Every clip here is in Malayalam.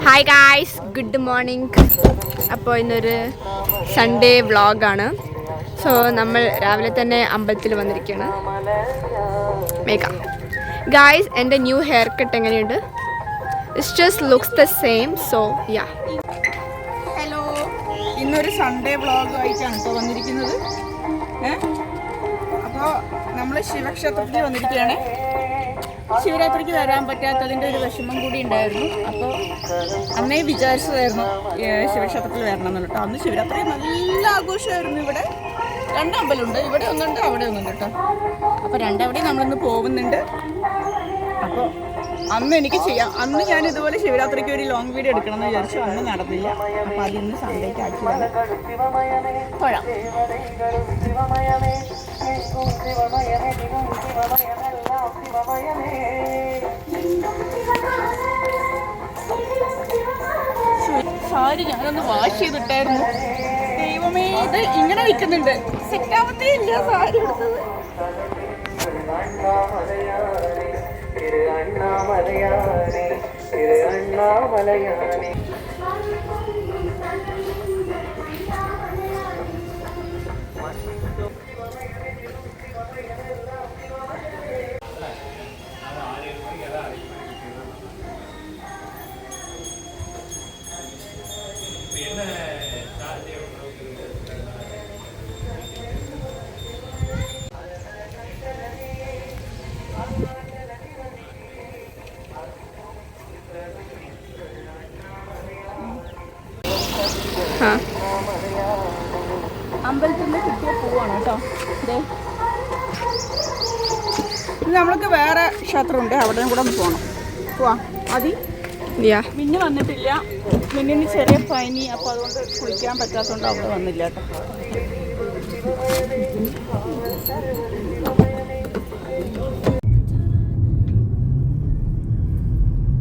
Hi guys, good morning. അപ്പോൾ ഇന്നൊരു സൺഡേ വ്ളോഗാണ്. സോ നമ്മൾ രാവിലെ തന്നെ അമ്പലത്തിൽ വന്നിരിക്കുകയാണ്. മേഘ ഗായ്സ്, എൻ്റെ ന്യൂ ഹെയർ കട്ട് എങ്ങനെയുണ്ട്? It's just looks the same. So yeah, hello, ഇന്നൊരു സൺഡേ വ്ളോഗ് ആയിട്ടാണ് ഇപ്പോൾ വന്നിരിക്കുന്നത്. അപ്പോൾ നമ്മൾ ശിവക്ഷേത്രത്തിൽ വന്നിരിക്കുകയാണ്. ശിവരാത്രിക്ക് വരാൻ പറ്റാത്തതിൻ്റെ ഒരു വിഷമം കൂടി ഉണ്ടായിരുന്നു. അപ്പോൾ അന്നേ വിചാരിച്ചതായിരുന്നു ശിവക്ഷേത്രത്തിൽ വരണം എന്ന് കേട്ടോ. അന്ന് ശിവരാത്രി നല്ല ആഘോഷമായിരുന്നു. ഇവിടെ രണ്ടമ്പലമുണ്ട്, ഇവിടെ ഒന്നുണ്ട്, അവിടെ ഒന്നുണ്ട് കേട്ടോ. അപ്പോൾ രണ്ടവിടെയും നമ്മളിന്ന് പോകുന്നുണ്ട്. അപ്പോൾ അന്ന് എനിക്ക് ചെയ്യാം, അന്ന് ഞാൻ ഇതുപോലെ ശിവരാത്രിക്ക് ഒരു ലോങ് വീഡിയോ എടുക്കണം എന്ന് വിചാരിച്ചു. അന്ന് നടന്നില്ല. അപ്പോൾ അതിന്ന് സൺഡേക്ക് ആക്കിയതാണ്. തൊഴാം. സാരി ഞാനൊന്ന് വാഷ് ചെയ്തിട്ടായിരുന്നു. ദൈവമേ, ഇത് ഇങ്ങനെ നിൽക്കുന്നുണ്ട്, സെറ്റാവത്തേ ഇല്ല സാരി എടുത്തത്. അമ്പലത്തിൽ നിന്ന് കിട്ടിയ പൂവാണ് കേട്ടോ. നമ്മൾക്ക് വേറെ ക്ഷേത്രമുണ്ട്, അവിടെയും കൂടെ ഒന്ന് പോകണം. പോവാം. അതി മിന്നു വന്നിട്ടില്ല. മിന്നിന് ചെറിയ പനി, അപ്പോൾ അതുകൊണ്ട് കുളിക്കാൻ പറ്റാത്തതുകൊണ്ട് അവിടെ വന്നില്ല കേട്ടോ.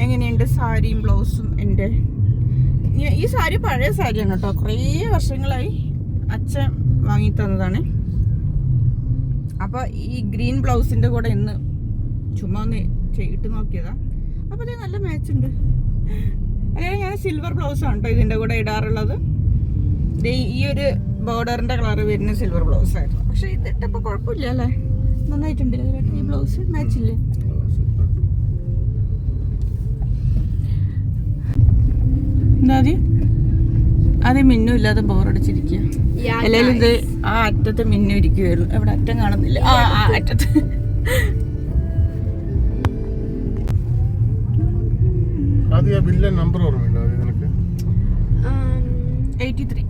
എങ്ങനെയുണ്ട് സാരിയും ബ്ലൗസും? എൻ്റെ ഈ സാരി പഴയ സാരിയാണ് കേട്ടോ. കുറേ വർഷങ്ങളായി അച്ഛൻ വാങ്ങി തന്നതാണ്. അപ്പോൾ ഈ ഗ്രീൻ ബ്ലൗസിൻ്റെ കൂടെ ഇന്ന് ചുമ്മാ ഒന്ന് ഇട്ട് നോക്കിയതാ. അപ്പോൾ ഇത് നല്ല മാച്ചുണ്ട്. അല്ലെങ്കിൽ ഞാൻ സിൽവർ ബ്ലൗസാണ് കേട്ടോ ഇതിൻ്റെ കൂടെ ഇടാറുള്ളത്. ഈ ഒരു ബോർഡറിൻ്റെ കളർ വരുന്ന സിൽവർ ബ്ലൗസായിരുന്നു. പക്ഷേ ഇതിട്ടപ്പോൾ കുഴപ്പമില്ല അല്ലേ, നന്നായിട്ടുണ്ട്. ഈ ബ്ലൗസ് മാച്ചില്ലേ? എന്താ അത് മിന്നും ഇല്ലാതെ ബോറടിച്ചിരിക്കുക. അല്ലെങ്കിൽ ഇത് ആ അറ്റത്ത് മിന്നു ഇരിക്കുവായിരുന്നു. എവിടെ അറ്റം കാണുന്നില്ല. ആ അറ്റത്ത്. നമ്പർ ഓർമ്മയുണ്ടോ നിനക്ക്? 83.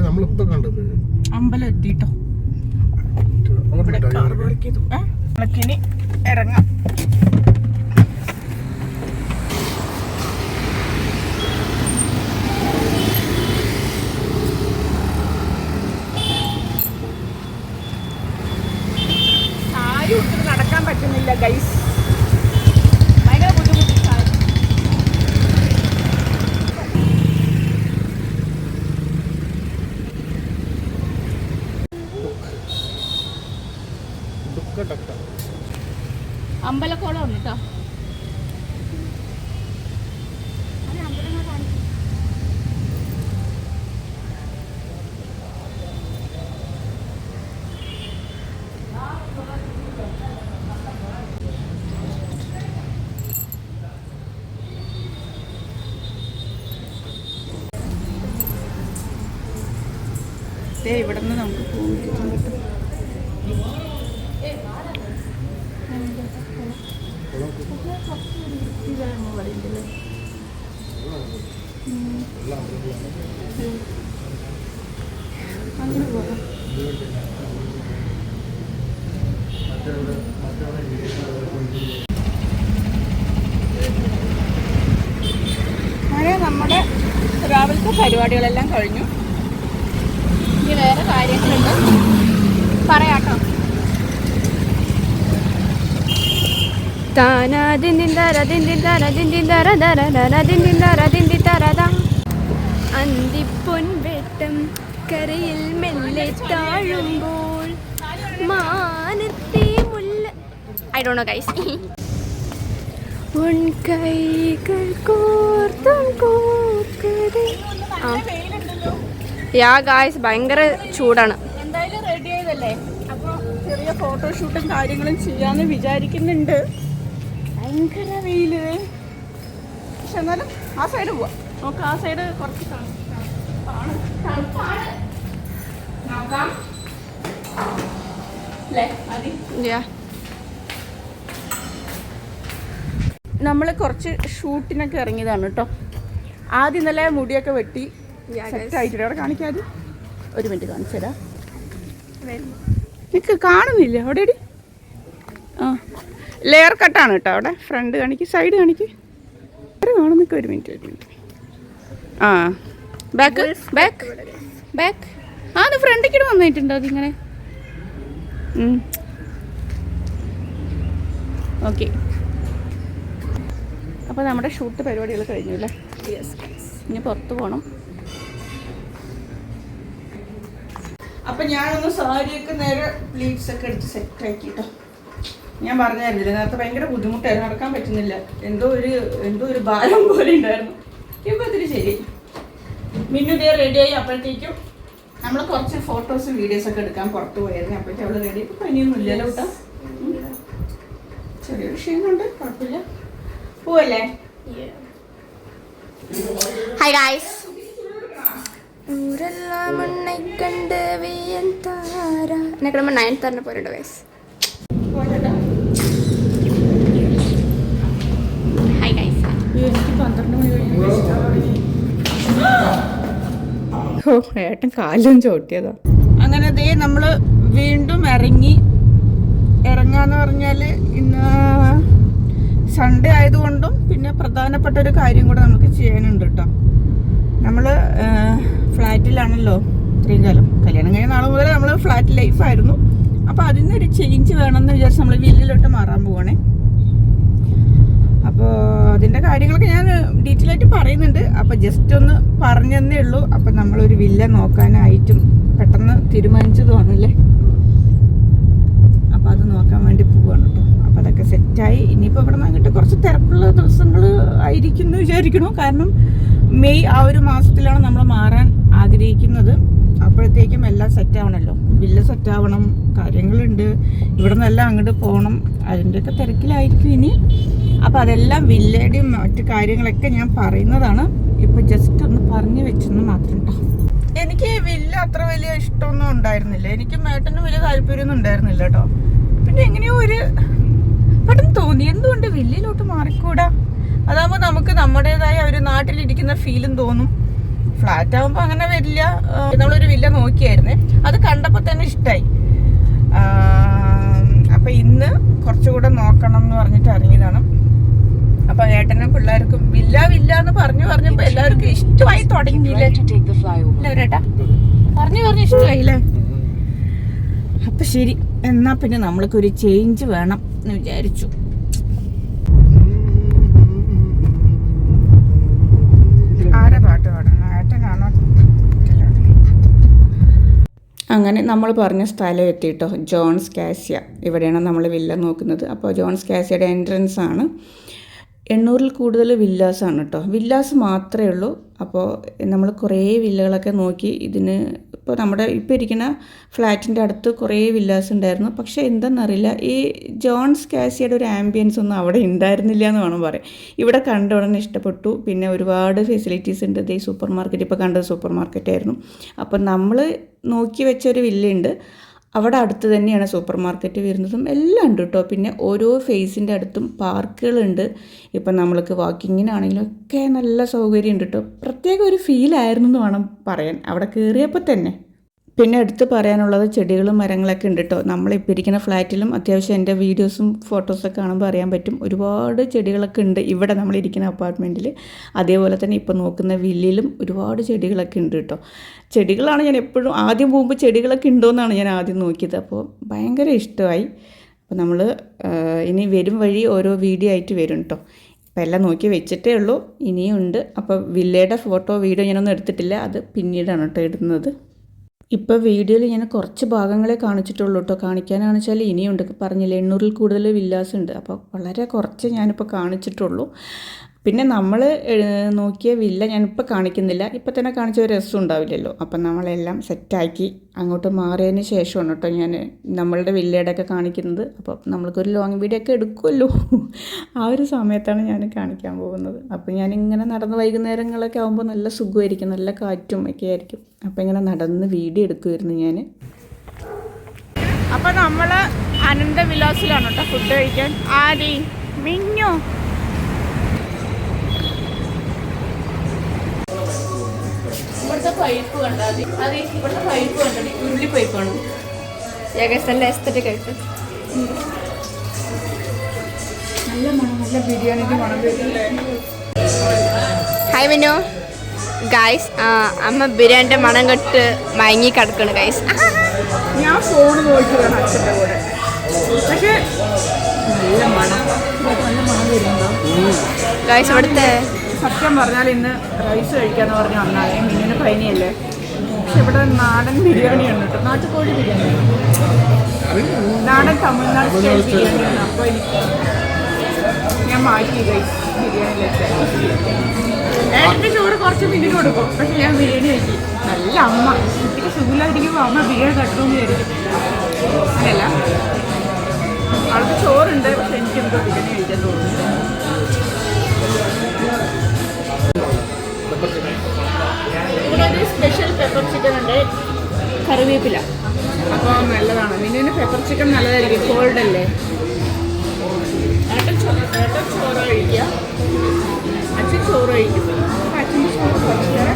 നമ്മളിപ്പോ കണ്ടത് അമ്പലം എത്തിട്ടോ. ഇനി ഇറങ്ങാം. നടക്കാൻ പറ്റുന്നില്ല ഗൈസ്, ഭയങ്കര ബുദ്ധിമുട്ടായി. അമ്പലക്കോളം ഉണ്ട് കേട്ടോ. ഇവിടെ നിന്ന് നമുക്ക് പോകാൻ പറ്റും. അങ്ങനെ പോകാം. അങ്ങനെ നമ്മുടെ രാവിലത്തെ പരിപാടികളെല്ലാം കഴിഞ്ഞു. ഇനി വേറെ കാര്യങ്ങളുണ്ട്, പറയാട്ടോ. അന്തിപ്പൊൻവെട്ടം കരയിൽ മെല്ലെ താഴുമ്പോൾ മാനത്തെ മുല്ല. I don't know guys. ഉൻ കൈകൾ വെയിലുണ്ടല്ലോ. യാ ഗായ്സ് ഭയങ്കര ചൂടാണ്. എന്തായാലും റെഡി ആയതല്ലേ, അപ്പോൾ ചെറിയ ഫോട്ടോഷൂട്ടും കാര്യങ്ങളും ചെയ്യാന്ന് വിചാരിക്കുന്നുണ്ട്. ഭയങ്കര വെയില്, പക്ഷെ എന്നാലും ആ സൈഡ് പോവാം. നോക്കാം, ആ സൈഡ് കുറച്ച് നോക്കാം അല്ലേ. നമ്മൾ കുറച്ച് ഷൂട്ടിനൊക്കെ ഇറങ്ങിയതാണ് കേട്ടോ. ആദ്യം ഇന്നലെ മുടിയൊക്കെ വെട്ടി സെറ്റായിട്ട് അവിടെ കാണിക്കാതെ. ഒരു മിനിറ്റ് കാണിച്ചു തരാം. നിനക്ക് കാണുന്നില്ല അവിടെ? ആ ലെയർ കട്ടാണ് കേട്ടോ അവിടെ. ഫ്രണ്ട് കാണിക്ക്, സൈഡ് കാണിക്ക്. കാണും. നിൽക്കുക ഒരു മിനിറ്റ്. ആ ബാക്ക് ബാക്ക് ബാക്ക്. ആ അത് ഫ്രണ്ടിക്കിട്ട് വന്നിട്ടുണ്ടോ അതിങ്ങനെ? ഓക്കെ, അപ്പോൾ നമ്മുടെ ഷൂട്ട് പരിപാടികൾ കഴിഞ്ഞു അല്ലേ? ഇനി പുറത്ത് പോകണം. അപ്പം ഞാനൊന്ന് സാരിയൊക്കെ നേരെ പ്ലീറ്റ്സ് ഒക്കെ എടുത്ത് സെറ്റാക്കി കേട്ടോ. ഞാൻ പറഞ്ഞായിരുന്നില്ല നേരത്തെ ഭയങ്കര ബുദ്ധിമുട്ടായിരുന്നു, നടക്കാൻ പറ്റുന്നില്ല. എന്തോ ഒരു ഭാരം പോലെ ഉണ്ടായിരുന്നു. ഇപ്പോൾ ഇത്തിരി ശരി. മിന്നു ഇതേ റെഡിയായി. അപ്പോഴത്തേക്കും നമ്മൾ കുറച്ച് ഫോട്ടോസും വീഡിയോസൊക്കെ എടുക്കാൻ പുറത്ത് പോയായിരുന്നു. അപ്പോഴത്തേക്കും അവൾ റെഡി. ഇപ്പോൾ പനിയൊന്നും ഇല്ലല്ലോ കേട്ടോ. ചെറിയൊരു ക്ഷീണമുണ്ട്, കുഴപ്പമില്ല. പോവല്ലേ? Hi guys. കണ്ട് എന്നെ കിടുമ്പോൾ 9 പോരുണ്ട് ഗൈസ്. Hi guys. എനിക്ക് 12 മണി കഴിഞ്ഞു. ഓ ഏട്ടൻ കാലും ചോട്ടിയതാ. അങ്ങനെ ദേ നമ്മൾ വീണ്ടും ഇറങ്ങാന്ന് പറഞ്ഞാൽ ഇന്ന് സൺഡേ ആയതുകൊണ്ടും പിന്നെ പ്രധാനപ്പെട്ട ഒരു കാര്യം കൂടെ നമുക്ക് ചെയ്യാനുണ്ട് കേട്ടോ. നമ്മൾ ഫ്ലാറ്റിലാണല്ലോ ഇത്രയും കാലം. കല്യാണം കഴിഞ്ഞ നാളെ മുതൽ നമ്മൾ ഫ്ലാറ്റ് ലൈഫായിരുന്നു. അപ്പോൾ അതിനൊരു ചേഞ്ച് വേണമെന്ന് വിചാരിച്ച് നമ്മൾ വില്ലിലോട്ട് മാറാൻ പോവാണേ. അപ്പോൾ അതിൻ്റെ കാര്യങ്ങളൊക്കെ ഞാൻ ഡീറ്റെയിൽ ആയിട്ട് പറയുന്നുണ്ട്. അപ്പോൾ ജസ്റ്റ് ഒന്ന് പറഞ്ഞതേ ഉള്ളൂ. അപ്പോൾ നമ്മളൊരു വില്ല നോക്കാനായിട്ടും പെട്ടെന്ന് തീരുമാനിച്ചതുമാണല്ലേ. അപ്പോൾ അത് നോക്കാൻ വേണ്ടി പോവാണ് കേട്ടോ. അപ്പോൾ അതൊക്കെ സെറ്റായി. ഇനിയിപ്പോൾ ഇവിടെ നിന്ന് അങ്ങോട്ട് കുറച്ച് തിരക്കുള്ള ദിവസങ്ങൾ ആയിരിക്കും എന്ന് വിചാരിക്കണു. കാരണം മെയ് ആ ഒരു മാസത്തിലാണ് നമ്മൾ മാറാൻ ആഗ്രഹിക്കുന്നത്. അപ്പോഴത്തേക്കും എല്ലാം സെറ്റാവണമല്ലോ. വില്ല സെറ്റാവണം, കാര്യങ്ങളുണ്ട്. ഇവിടെ നിന്നെല്ലാം അങ്ങോട്ട് പോകണം. അതിൻ്റെയൊക്കെ തിരക്കിലായിരിക്കും ഇനി. അപ്പോൾ അതെല്ലാം വില്ലയുടെയും മറ്റു കാര്യങ്ങളൊക്കെ ഞാൻ പറയുന്നതാണ്. ഇപ്പോൾ ജസ്റ്റ് ഒന്ന് പറഞ്ഞു വെച്ചെന്ന് മാത്രം കേട്ടോ. എനിക്ക് വില്ല അത്ര വലിയ ഇഷ്ടമൊന്നും ഉണ്ടായിരുന്നില്ല. എനിക്ക് മേട്ടന് വലിയ താല്പര്യമൊന്നും ഉണ്ടായിരുന്നില്ല കേട്ടോ. പിന്നെ എങ്ങനെയോ ഒരു പെട്ടെന്ന് തോന്നി, എന്തുകൊണ്ട് വില്ലയിലോട്ട് മാറിക്കൂടാ? അതാകുമ്പോൾ നമുക്ക് നമ്മുടേതായ ഒരു നാട്ടിലിരിക്കുന്ന ഫീലും തോന്നും. ഫ്ലാറ്റ് ആകുമ്പോൾ അങ്ങനെ വരില്ല. നമ്മളൊരു വില്ല നോക്കിയായിരുന്നേ, അത് കണ്ടപ്പോൾ തന്നെ ഇഷ്ടമായി. അപ്പം ഇന്ന് കുറച്ചുകൂടെ നോക്കണം എന്ന് പറഞ്ഞിട്ട് ഇറങ്ങിയതാണ്. അപ്പം ഏട്ടനും പിള്ളേർക്കും വില്ല എന്ന് പറഞ്ഞപ്പോൾ എല്ലാവർക്കും ഇഷ്ടമായി തുടങ്ങിയില്ലേ? ഏട്ടാ പറഞ്ഞു ഇഷ്ടമായില്ലേ? അപ്പം ശരി, എന്നാൽ പിന്നെ നമ്മൾക്കൊരു ചേഞ്ച് വേണം എന്ന് വിചാരിച്ചു. ആരെ പാട്ട് പാടണം? ഏട്ടനാണോ? അങ്ങനെ നമ്മൾ പറഞ്ഞ സ്ഥലം എത്തിയിട്ടോ. ജോൺസ് കാസിയ. ഇവിടെയാണ് നമ്മൾ വില്ല നോക്കുന്നത്. അപ്പോൾ ജോൺസ് കാസിയയുടെ എൻട്രൻസ് ആണ്. 800-ൽ കൂടുതൽ വില്ലാസാണ് കേട്ടോ. വില്ലാസ് മാത്രമേ ഉള്ളൂ. അപ്പോൾ നമ്മൾ കുറേ വില്ലകളൊക്കെ നോക്കി. ഇതിന് ഇപ്പോൾ നമ്മുടെ ഇപ്പോൾ ഇരിക്കുന്ന ഫ്ലാറ്റിൻ്റെ അടുത്ത് കുറേ വില്ലാസ് ഉണ്ടായിരുന്നു. പക്ഷേ എന്താണെന്നറിയില്ല, ഈ ജോൺസ് കാസിയയുടെ ഒരു ആംബിയൻസ് ഒന്നും അവിടെ ഉണ്ടായിരുന്നില്ല എന്ന് വേണം പറയാം. ഇവിടെ കണ്ട ഉടനെ ഇഷ്ടപ്പെട്ടു. പിന്നെ ഒരുപാട് ഫെസിലിറ്റീസ് ഉണ്ട്. ഈ സൂപ്പർ മാർക്കറ്റ്, ഇപ്പോൾ കണ്ടത് സൂപ്പർ മാർക്കറ്റായിരുന്നു. അപ്പോൾ നമ്മൾ നോക്കി വെച്ചൊരു വില്ലയുണ്ട്. അവിടെ അടുത്ത് തന്നെയാണ് സൂപ്പർ മാർക്കറ്റ് വരുന്നതും എല്ലാം ഉണ്ട് കേട്ടോ. പിന്നെ ഓരോ ഫേസിൻ്റെ അടുത്തും പാർക്കുകളുണ്ട്. ഇപ്പം നമ്മൾക്ക് വാക്കിങ്ങിനാണെങ്കിലും ഒക്കെ നല്ല സൗകര്യം ഉണ്ട് കേട്ടോ. പ്രത്യേക ഒരു ഫീലായിരുന്നു എന്ന് വേണം പറയാൻ അവിടെ കയറിയപ്പോൾ തന്നെ. പിന്നെ എടുത്ത് പറയാനുള്ളത് ചെടികളും മരങ്ങളൊക്കെ ഉണ്ട് കേട്ടോ. നമ്മളിപ്പോൾ ഇരിക്കുന്ന ഫ്ലാറ്റിലും അത്യാവശ്യം എൻ്റെ വീഡിയോസും ഫോട്ടോസൊക്കെ കാണുമ്പോൾ അറിയാൻ പറ്റും. ഒരുപാട് ചെടികളൊക്കെ ഉണ്ട് ഇവിടെ നമ്മളിരിക്കുന്ന അപ്പാർട്ട്മെൻറ്റിൽ. അതേപോലെ തന്നെ ഇപ്പോൾ നോക്കുന്ന വില്ലിലും ഒരുപാട് ചെടികളൊക്കെ ഉണ്ട് കേട്ടോ. ചെടികളാണ് ഞാൻ എപ്പോഴും ആദ്യം പോകുമ്പോൾ ചെടികളൊക്കെ ഉണ്ടോയെന്നാണ് ഞാൻ ആദ്യം നോക്കിയത്. അപ്പോൾ ഭയങ്കര ഇഷ്ടമായി. അപ്പോൾ നമ്മൾ ഇനി വരും വഴി ഓരോ വീഡിയോ ആയിട്ട് വരും കേട്ടോ. അപ്പോൾ എല്ലാം നോക്കി വെച്ചിട്ടേ ഉള്ളൂ, ഇനിയും ഉണ്ട്. അപ്പോൾ വില്ലയുടെ ഫോട്ടോ വീഡിയോ ഞാനൊന്നും എടുത്തിട്ടില്ല, അത് പിന്നീടാണ് കേട്ടോ ഇടുന്നത്. ഇപ്പോൾ വീഡിയോയിൽ ഞാൻ കുറച്ച് ഭാഗങ്ങളെ കാണിച്ചിട്ടുള്ളൂ കേട്ടോ. കാണിക്കാനാണെന്ന് വെച്ചാൽ ഇനിയുണ്ട്. പറഞ്ഞില്ലേ 800-ൽ കൂടുതൽ വില്ലാസ് ഉണ്ട്. അപ്പോൾ വളരെ കുറച്ച് ഞാനിപ്പോൾ കാണിച്ചിട്ടുള്ളൂ. പിന്നെ നമ്മൾ നോക്കിയ വില്ല ഞാനിപ്പോൾ കാണിക്കുന്നില്ല, ഇപ്പം തന്നെ കാണിച്ച ഒരു രസം ഉണ്ടാവില്ലല്ലോ. അപ്പം നമ്മളെല്ലാം സെറ്റാക്കി അങ്ങോട്ട് മാറിയതിന് ശേഷമാണ് കേട്ടോ ഞാൻ നമ്മളുടെ വില്ലയുടെയൊക്കെ കാണിക്കുന്നത്. അപ്പോൾ നമ്മൾക്കൊരു ലോങ് വീഡിയോ ഒക്കെ എടുക്കുമല്ലോ, ആ ഒരു സമയത്താണ് ഞാൻ കാണിക്കാൻ പോകുന്നത്. അപ്പോൾ ഞാനിങ്ങനെ നടന്ന് വൈകുന്നേരങ്ങളൊക്കെ ആകുമ്പോൾ നല്ല സുഖമായിരിക്കും, നല്ല കാറ്റും ഒക്കെ ആയിരിക്കും. അപ്പോൾ ഇങ്ങനെ നടന്ന് വീഡിയോ എടുക്കുമായിരുന്നു ഞാൻ. അപ്പോൾ നമ്മൾ അനന്തവിലാസിലാണ് കേട്ടോ ഫുഡ് കഴിക്കാൻ. ആദി മിഞ്ഞു ഇവിടുത്തെ പൈപ്പ് കണ്ടാൽ മതി. അത് ഇവിടുത്തെ പൈപ്പ് കണ്ടത് ഉരുളി പൈപ്പാണ്. ഏകദേശം നല്ല എസ്തറ്റിക് ആയിട്ട് നല്ല മണം, നല്ല ബിരിയാണിക്ക് മണം വരുന്നില്ലേ. Hi Vinu guys. അമ്മ ബിരിയാണിൻ്റെ മണം കെട്ട് മയങ്ങി കിടക്കണം ഗൈസ്. ഞാൻ ഫോൺ നോക്കിയതാണ് അച്ഛൻ്റെ കൂടെ. പക്ഷേ നല്ല മണം, നല്ല മണം വരുന്നുണ്ടോ ഗൈസ്? ഇവിടുത്തെ സത്യം പറഞ്ഞാൽ ഇന്ന് റൈസ് കഴിക്കാന്ന് പറഞ്ഞ് വന്നാലേ മിന്നിന് പനിയല്ലേ. പക്ഷെ ഇവിടെ നാടൻ ബിരിയാണിയാണ് കേട്ടോ, നാട്ടുകോഴി ബിരിയാണി, നാടൻ തമിഴ്നാട് സ്റ്റൈൽ ബിരിയാണിയാണ്. അപ്പോൾ എനിക്ക് ഞാൻ മാറ്റി റൈസ് ബിരിയാണിയിലൊക്കെ. ഏട്ടൻ്റെ ചോറ് കുറച്ച് മിന്നിന് കൊടുക്കും, പക്ഷെ ഞാൻ ബിരിയാണി കഴിക്കും. നല്ല അമ്മ, എനിക്ക് സുഖമില്ലാതിരിക്കുമ്പോൾ അമ്മ ബിരിയാണി തട്ടണമെന്ന് വിചാരിക്കും. അങ്ങനെയല്ല, അവൾക്ക് ചോറുണ്ട്, പക്ഷെ എനിക്കെന്തോ ബിരിയാണി കഴിക്കാൻ തോന്നുന്നു. ഇവിടെ ഒരു സ്പെഷ്യൽ പെപ്പർ ചിക്കൻ ഉണ്ട്, കറിവേപ്പില. അപ്പോൾ നല്ലതാണ്. മിന്നുവിന് പെപ്പർ ചിക്കൻ നല്ലതായിരിക്കും, കോൾഡ് അല്ലേ. ഏട്ടൻ ചോറ് കഴിക്കുക, അച്ഛൻ ചോറ് കഴിക്കും. അപ്പോൾ അച്ഛൻ്റെ ചോറ്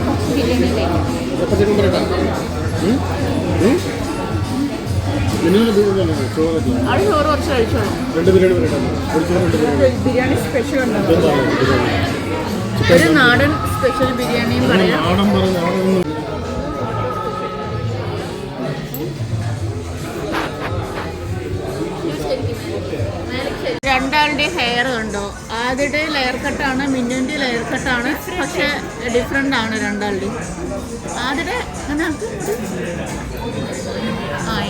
കുറച്ച് ബിരിയാണിയിലേക്ക്. അത് ചോറ് കുറച്ച് കഴിച്ചോളൂ. ബിരിയാണി സ്പെഷ്യൽ ഉണ്ടോ? ഒരു നാടൻ സ്പെഷ്യൽ ബിരിയാണിയും പറയാം. രണ്ടാളുടെ ഹെയർ കണ്ടോ? ആദ്യത്തെ ലെയർ കട്ടാണ്, മിന്നുവിൻ്റെ ലെയർ കട്ടാണ്, പക്ഷെ ഡിഫറെൻ്റ് ആണ് രണ്ടാളുടെയും. ആദ്യത്തെ അങ്ങനെ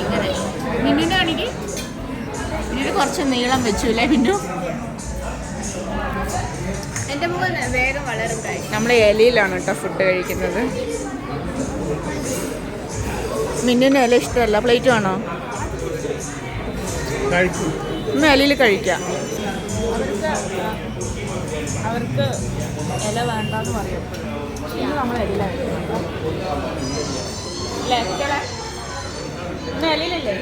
ഇങ്ങനെ മിന്നുവിൻ്റെ ആണെങ്കിൽ മിന്നുവിന് കുറച്ച് നീളം വെച്ചു അല്ലേ മിന്നു? എൻ്റെ മുഖം വേഗം വളരും. നമ്മൾ ഇലയിലാണ് കേട്ടോ ഫുഡ് കഴിക്കുന്നത്. മിന്നിന് ഇല ഇഷ്ടമല്ല, പ്ലേറ്റ് വേണോ? ഇന്ന് ഇലയിൽ കഴിക്കാം. അവർക്ക് ഇല വേണ്ടെന്ന് പറയും. ഇന്ന് നമ്മൾ ഇല കഴിക്കണം അല്ലേ? ഇന്ന് ഇലയിലല്ലേ?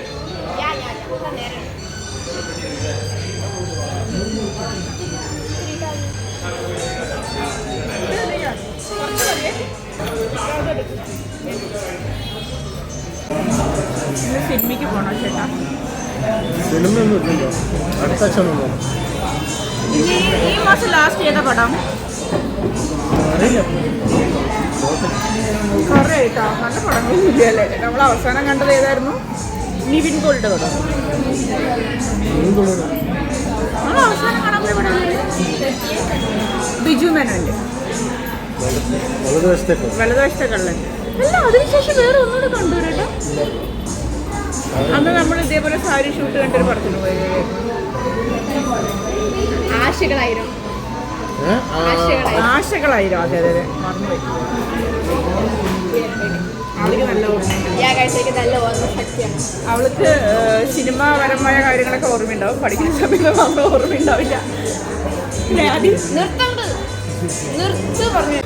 സിനിമയ്ക്ക് പോണോ ചേട്ടാ? ഈ മാസം ലാസ്റ്റ് ചെയ്ത പടം കുറേ കേട്ടോ, നല്ല പടങ്ങളൊന്നും ഇല്ലല്ലേ. നമ്മൾ അവസാനം കണ്ടത് ഏതായിരുന്നു? നിവിൻ പോളിയുടെ പടം. നമ്മൾ അവസാനം കാണാൻ പോയ പടം ബിജു മേനോന്റെ വലതുവശത്തെ കള്ളൻ. അല്ല, അതിനുശേഷം വേറെ ഒന്നുകൂടെ കണ്ടു കേട്ടോ. അന്ന് നമ്മൾ ഇതേപോലെ സാരി ഷൂട്ട് കണ്ടൊരു പടത്തിന് പോയത്. ആശകളായിരം. അതെ അതെ, മറന്നുപോയി. അവൾക്ക് നല്ല ഓർമ്മ. അവൾക്ക് സിനിമാപരമായ കാര്യങ്ങളൊക്കെ ഓർമ്മയുണ്ടാവും, പഠിക്കുന്ന സമയത്ത് മാത്രം ഓർമ്മയുണ്ടാവില്ല. നിർത്ത് പറഞ്ഞു.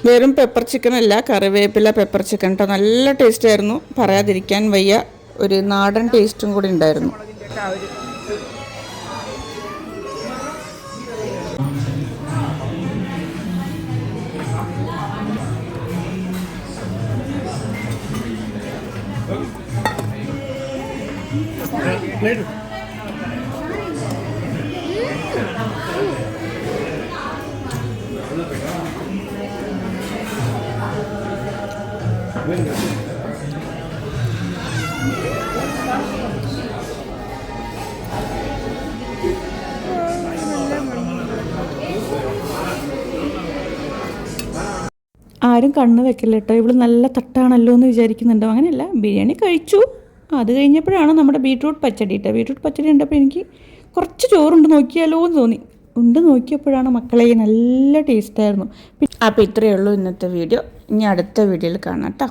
വെറും പെപ്പർ ചിക്കൻ അല്ല, കറിവേപ്പില പെപ്പർ ചിക്കൻ കേട്ടോ. നല്ല ടേസ്റ്റ് ആയിരുന്നു, പറയാതിരിക്കാൻ വയ്യ. ഒരു നാടൻ ടേസ്റ്റും കൂടി ഉണ്ടായിരുന്നു. ആരും കണ്ണ് വെക്കല്ല കേട്ടോ, ഇവള് നല്ല തട്ടാണല്ലോ എന്ന് വിചാരിക്കുന്നുണ്ടോ? അങ്ങനെയല്ല, ബിരിയാണി കഴിച്ചു. അത് കഴിഞ്ഞപ്പോഴാണ് നമ്മുടെ ബീട്രൂട്ട് പച്ചടി കേട്ടോ. ബീട്രൂട്ട് പച്ചടി ഉണ്ടപ്പോൾ എനിക്ക് കുറച്ച് ചോറുണ്ട് നോക്കിയാലോ എന്ന് തോന്നി. ഉണ്ട് നോക്കിയപ്പോഴാണ് മക്കളെ നല്ല ടേസ്റ്റായിരുന്നു. അപ്പോൾ ഇത്രയേ ഉള്ളൂ ഇന്നത്തെ വീഡിയോ. ഇനി അടുത്ത വീഡിയോയിൽ കാണാം കേട്ടോ.